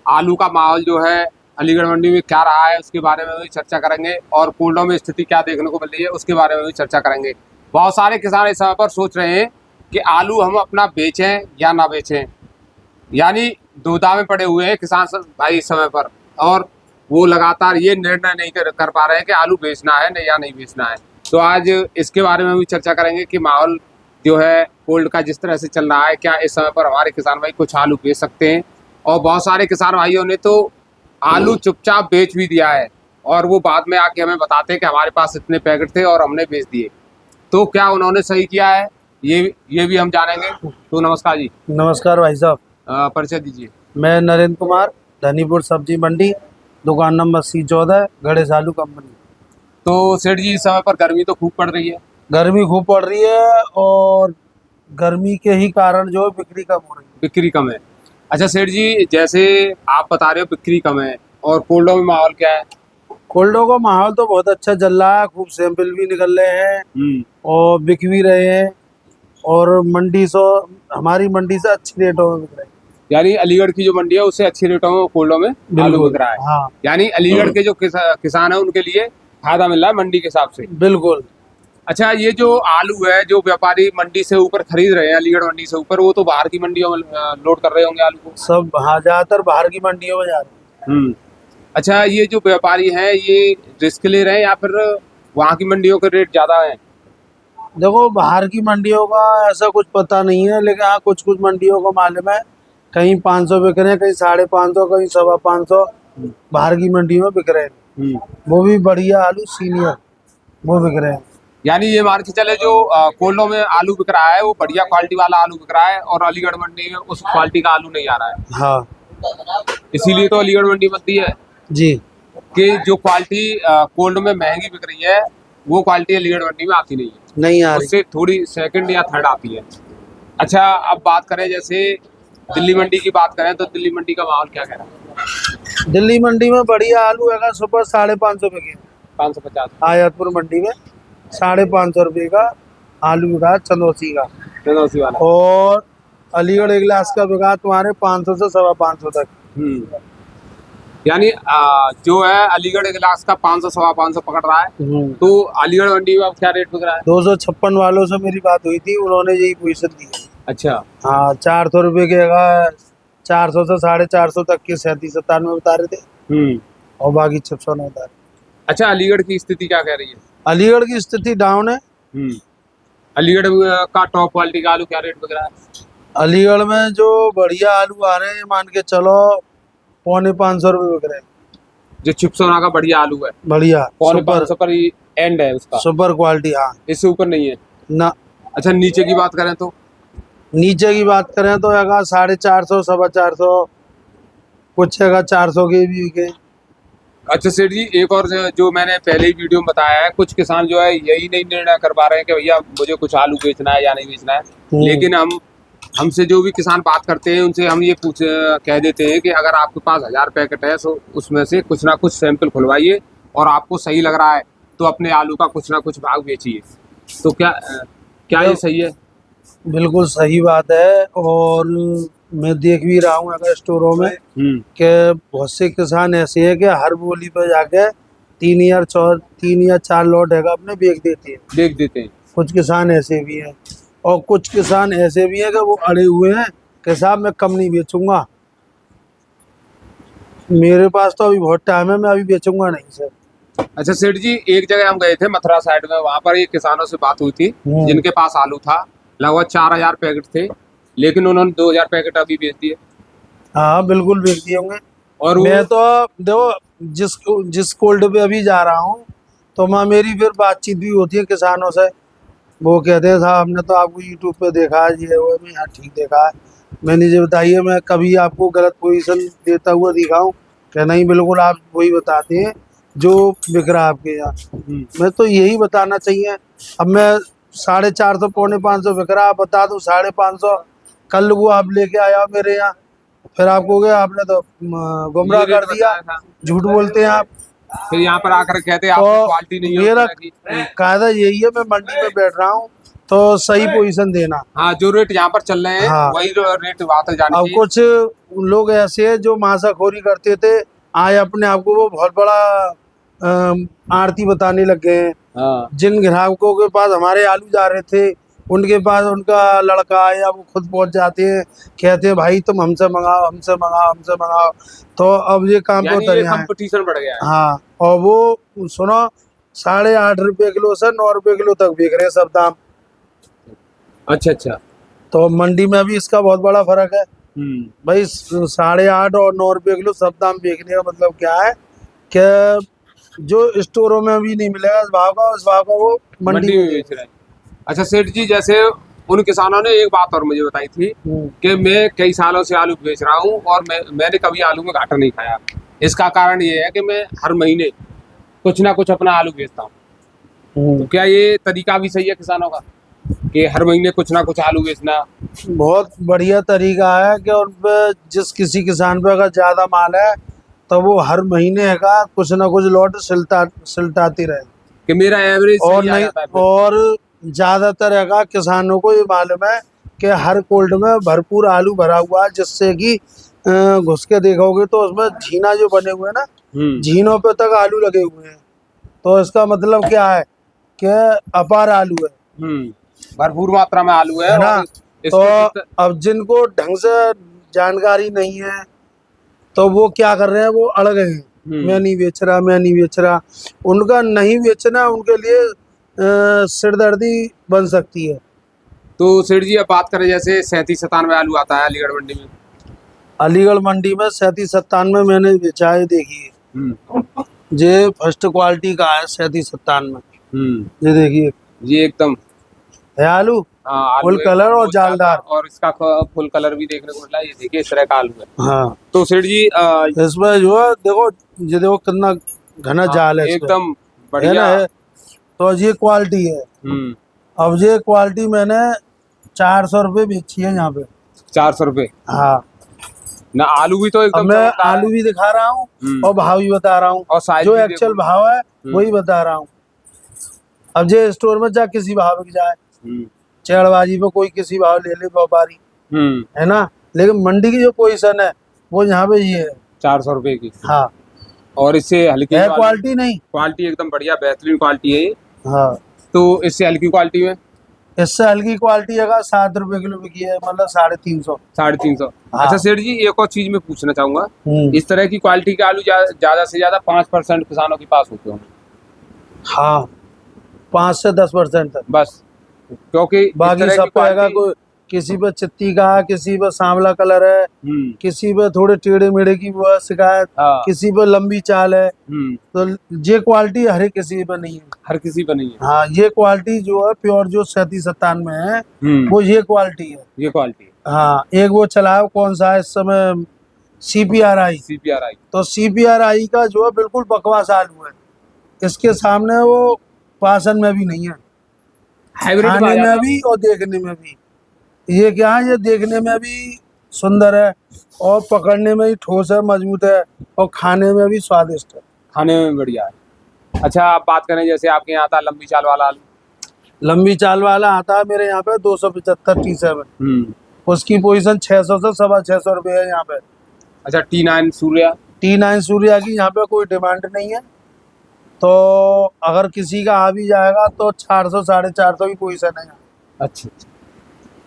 आलू का माहौल जो है अलीगढ़ मंडी में क्या रहा है उसके बारे में भी चर्चा करेंगे, और कोल्डो में स्थिति क्या देखने को मिल रही है उसके बारे में भी चर्चा करेंगे। बहुत सारे किसान इस समय पर सोच रहे हैं कि आलू हम अपना बेचें या ना बेचें, यानी दुविधा में पड़े हुए हैं किसान भाई इस समय पर, और वो लगातार ये निर्णय नहीं कर पा रहे हैं कि आलू बेचना है या नहीं बेचना है। तो आज इसके बारे में भी चर्चा करेंगे कि माहौल जो है कोल्ड का जिस तरह से चल रहा है, क्या इस समय पर हमारे किसान भाई कुछ आलू बेच सकते हैं। और बहुत सारे किसान भाइयों ने तो आलू चुपचाप बेच भी दिया है, और वो बाद में आके हमें बताते हैं कि हमारे पास इतने पैकेट थे और हमने बेच दिए। तो क्या उन्होंने सही किया है, ये भी हम जानेंगे। तो नमस्कार जी। नमस्कार भाई साहब, परिचय दीजिए। मैं नरेंद्र कुमार, धनीपुर सब्जी मंडी, दुकान नंबर C14, गणेश आलू कंपनी। तो सेठ जी, इस समय पर गर्मी तो खूब पड़ रही है। गर्मी खूब पड़ रही है और गर्मी के ही कारण जो है बिक्री कम हो रही है। बिक्री कम है। अच्छा सेठ जी, जैसे आप बता रहे हो बिक्री कम है, और कोल्डो में माहौल क्या है? कोल्डो का माहौल तो बहुत अच्छा चल रहा है, खूब सैंपल भी निकल रहे हैं और बिक भी रहे हैं, और हमारी मंडी से अच्छी रेटों में बिक रहे हैं। यानी अलीगढ़ की जो मंडी है उससे अच्छी रेटों में कोल्डो में आलू बिक रहा है। हाँ, यानी अलीगढ़ के जो किसान है उनके लिए फायदा मिल रहा है मंडी के हिसाब से। बिल्कुल। अच्छा, ये जो आलू है जो व्यापारी मंडी से ऊपर खरीद रहे हैं, अलीगढ़ मंडी से ऊपर, वो तो बाहर की मंडियों में लोड कर रहे होंगे आलू को। सब हाँ, ज्यादातर बाहर की मंडियों में जा रहे हैं। अच्छा, ये जो व्यापारी हैं ये रिस्क ले रहे हैं या फिर वहाँ की मंडियों के रेट ज्यादा है? देखो, बाहर की मंडियों का ऐसा कुछ पता नहीं है, लेकिन हाँ कुछ कुछ मंडियों को मालूम है, कहीं 500 बिक रहे हैं, कहीं 550, कहीं 550 बाहर की मंडी में बिक रहे हैं। वो भी बढ़िया आलू सीनियर वो बिक रहे हैं। यानी ये मान के चले जो कोल्डो में आलू बिक रहा है वो बढ़िया क्वालिटी वाला आलू बिक रहा है, और अलीगढ़ मंडी में उस क्वालिटी का आलू नहीं आ रहा है। हाँ, इसीलिए तो अलीगढ़ मंडी बनती है जी। कि जो क्वालिटी कोल्ड में महंगी बिक रही है वो क्वालिटी अलीगढ़ मंडी में आती नहीं है, नहीं आ रही। उससे थोड़ी सेकंड या थर्ड आती है। अच्छा, अब बात करें जैसे दिल्ली मंडी की बात करें तो दिल्ली मंडी का माहौल क्या कह रहा है? दिल्ली मंडी में बढ़िया आलू है, सुपर 550 बिके। 550। आयातपुर मंडी में 550 रुपये का आलू बिका है, चंदौसी का। चंदौसी वाला। और अलीगढ़ एक गिलास का बिका तुम्हारे 500 से 550 तक। यानी जो है अलीगढ़ गिलास का 500 550 पकड़ रहा है। तो अलीगढ़ मंडी में अब क्या रेट बिक रहा है? 256 वालों से मेरी बात हुई थी, उन्होंने यही पोजीशन दी है। अच्छा। हाँ, 400 रुपये के 400 से 450 तक के 37-97 बता रहे थे, और बाकी 600 बता रहे। अच्छा, अलीगढ़ की स्थिति क्या कह रही है? अलीगढ़ की स्थिति डाउन है। अलीगढ़ का टॉप क्वालिटी का आलू क्या रेट बिक रहा है? अलीगढ़ में जो बढ़िया आलू आ रहे हैं, मान के चलो 450 रुपये बिक रहे हैं। जो चिप्सोना का बढ़िया आलू है, बढ़िया 550 पर ही एंड है उसका, सुपर क्वालिटी। हाँ, इससे ऊपर नहीं है ना। अच्छा, नीचे की बात करें तो? नीचे की बात करें तो 450, 450, कुछ 400 के भी बिके। अच्छा सेठ जी, एक और जो मैंने पहले ही वीडियो में बताया है, कुछ किसान जो है यही नहीं निर्णय कर पा रहे हैं कि भैया मुझे कुछ आलू बेचना है या नहीं बेचना है। लेकिन हमसे जो भी किसान बात करते हैं उनसे हम ये कह देते हैं कि अगर आपके पास 1000 पैकेट है तो उसमें से कुछ ना कुछ सैंपल खुलवाइए, और आपको सही लग रहा है तो अपने आलू का कुछ ना कुछ भाग बेचिए। तो क्या ये सही है? बिल्कुल सही बात है, और मैं देख भी रहा हूँ अगर स्टोरों में कि बहुत से किसान ऐसे हैं कि हर बोली पे जाके 3 या 4 लॉट है अपने बेच देते हैं। कुछ किसान ऐसे भी हैं, और कुछ किसान ऐसे भी हैं कि वो अड़े हुए हैं कि साहब मैं कम नहीं बेचूंगा, मेरे पास तो अभी बहुत टाइम है, मैं अभी बेचूंगा नहीं सर। अच्छा सेठ जी, एक जगह हम गए थे मथुरा साइड में, वहां पर एक किसानों से बात हुई थी जिनके पास आलू था, लगभग 4000 पैकेट थे, लेकिन उन्होंने 2000 पैकेट अभी बेच दिए। हाँ, बिल्कुल बेच दिए होंगे। और मैं तो देखो जिस कोल्ड पे अभी जा रहा हूँ तो माँ मेरी फिर बातचीत भी होती है किसानों से। वो कहते हैं साहब हमने तो आपको यूट्यूब पे देखा है, ये वो। मैं हाँ ठीक देखा है, मैंने ये बताइए मैं कभी आपको गलत पोजीशन देता हुआ दिखाऊं? क्या नहीं, बिल्कुल आप वही बताते हैं जो बिक रहा है आपके यहाँ। मैं तो यही बताना चाहिए। अब मैं 450, 450 बिक रहा, आप बता दूं 550, कल वो आप लेके आया मेरे यहाँ, फिर आप कहोगे आपने तो गुमराह कर दिया, झूठ बोलते हैं आप। फिर यहाँ पर आकर कहते हैं आपको क्वालिटी नहीं है। मेरा कायदा यही है, मैं मंडी में बैठ रहा हूँ, तो सही पोजीशन देना। हाँ, जो रेट यहाँ पर चल रहे हैं हाँ। वही रेट वहां तक जाने अब चाहिए। कुछ लोग ऐसे हैं जो मांसाखोरी करते थे, आज अपने आप को वो बहुत बड़ा आरती बताने लग गए हैं। हाँ, जिन ग्राहकों के पास हमारे आलू जा रहे थे, उनके पास उनका लड़का या वो खुद पहुंच जाते हैं, कहते हैं भाई तुम हमसे मंगाओ, हमसे मंगाओ, हमसे मंगाओ। तो अब ये काम को यानी ये उतर आए। कंपटीशन बढ़ गया है। हाँ, और वो सुनो 8.5 रुपए किलो से 9 रुपए किलो तक बिक रहे हैं सब दाम। अच्छा अच्छा। तो मंडी में भी इसका बहुत बड़ा फर्क है भाई। 8.5 और 9 रुपए किलो सब दाम बेचने का मतलब क्या है कि जो स्टोरों में भी नहीं मिलेगा इस भाव का, उस भाव का वो मंडी में बेच रहे हैं। अच्छा सेठ जी, जैसे उन किसानों ने एक बात और मुझे बताई थी कि मैं कई सालों से आलू बेच रहा हूँ और मैंने कभी आलू में घाटा नहीं खाया। इसका कारण ये है कि मैं हर महीने कुछ ना कुछ अपना आलू बेचता हूँ। तो क्या ये तरीका भी सही है किसानों का कि हर महीने कुछ ना कुछ आलू बेचना? बहुत बढ़िया तरीका है कि उन पे जिस किसी किसान पे अगर ज्यादा माल है तो वो हर महीने का कुछ ना कुछ लॉट सिलटाती रहे कि मेरा एवरेज और सही आ नहीं। जाता है फिर। और ज्यादातर का किसानों को ये मालूम है कि हर कोल्ड में भरपूर आलू भरा हुआ है, जिससे कि घुस के देखोगे तो उसमें झीना जो बने हुए हैं ना, झीनों पे तक आलू लगे हुए हैं। तो इसका मतलब क्या है कि अपार आलू है, भरपूर मात्रा में आलू है ना। और तो इसको अब जिनको ढंग से जानकारी नहीं है तो वो क्या कर रहे हैं, वो अड़ गए हैं, मैं नहीं बेच रहा, मैं नहीं बेच रहा। उनका नहीं बेचना उनके लिए सिरदर्दी बन सकती है। तो सेठ जी अब बात करें, जैसे 37-97 आलू आता है अलीगढ़ मंडी में। अलीगढ़ मंडी में 37-97 मैंने बेचा है, देखिए ये फर्स्ट क्वालिटी का है 37-97। ये देखिए, ये एकदम है आलू हाँ, फुल आलू कलर और बहुत ज्यादा, जालदार। और इसका फुल कलर भी देखने को मिला। ये देखिए इस तरह का आलू है। हाँ, तो सेठ जी इसमें जो है देखो, ये देखो कितना घना जाल है, इसमें एकदम है बढ़िया ना, है। तो ये क्वालिटी है। अब ये क्वालिटी मैंने 400 रुपये बेची है यहाँ पे। 400 रुपये हाँ, ना? आलू भी तो अब एकदम मैं चमकदार है। आलू भी दिखा रहा हूँ और भाव भी बता रहा हूँ, और साइज जो भी एक्चुअल देखो। भाव है वही बता रहा हूँ। अब ये स्टोर में जा किसी भाव बिक जाए, चेड़बाजी पे कोई किसी भाव ले ले व्यापारी, है ना, लेकिन मंडी की जो पोजीशन है वो यहाँ पे ये है 400 रुपये की। हाँ, और इससे हल्की है क्वालिटी नहीं। क्वालिटी एकदम बढ़िया बेहतरीन क्वालिटी है ये। हाँ, तो इससे हल्की क्वालिटी में इससे हल्की क्वालिटी अगर 7 रुपए किलो बिकी है, मतलब 350। 350। हाँ। अच्छा सेठ जी, एक और चीज मैं पूछना चाहूंगा। हम्म। इस तरह की क्वालिटी के आलू ज्यादा से ज्यादा 5% किसानों के पास होते होंगे। हाँ, 5 से 10% तक। बस, क्योंकि इस बाकी तरह सब की पे हैगा, क्वालिटी कोई किसी पे चित्ती का, किसी पे सांवला कलर है, किसी पे थोड़े टेढ़े मेढ़े की वो है शिकायत, हाँ। किसी पे लंबी चाल है। तो ये क्वालिटी हर एक किसी पे नहीं है। हर किसी पर नहीं है। हाँ, ये क्वालिटी जो है प्योर जो 37-97 में है वो ये क्वालिटी है। ये क्वालिटी है। हाँ, एक वो चला है, कौन सा है इस समय, CPRI। तो CPRI का जो है बिल्कुल बकवास आलू है, इसके सामने वो पासन में भी नहीं है, हाइब्रिड खाने में भी और देखने में भी। ये क्या है, ये देखने में भी सुंदर है और पकड़ने में भी ठोस है, मजबूत है, और खाने में भी स्वादिष्ट है, खाने में बढ़िया है। अच्छा आप बात करें, जैसे आपके यहाँ आता है लंबी चाल वाला आलू। लंबी चाल वाला आता है मेरे यहाँ पे 275 T7। उसकी पोजीशन 600 से 650 रुपये है यहाँ पे। अच्छा T9 सूर्या। T9 सूर्या की यहाँ पे कोई डिमांड नहीं है, तो अगर किसी का आ भी जाएगा तो 400 450 की पोजीशन है यहाँ। अच्छा।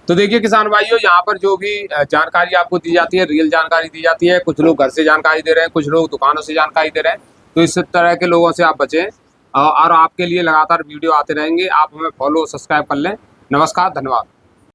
तो देखिए किसान भाइयों, यहाँ पर जो भी जानकारी आपको दी जाती है, रियल जानकारी दी जाती है। कुछ लोग घर से जानकारी दे रहे हैं, कुछ लोग दुकानों से जानकारी दे रहे हैं। तो इस तरह के लोगों से आप बचें, और आपके लिए लगातार वीडियो आते रहेंगे। आप हमें फॉलो सब्सक्राइब कर लें। नमस्कार, धन्यवाद।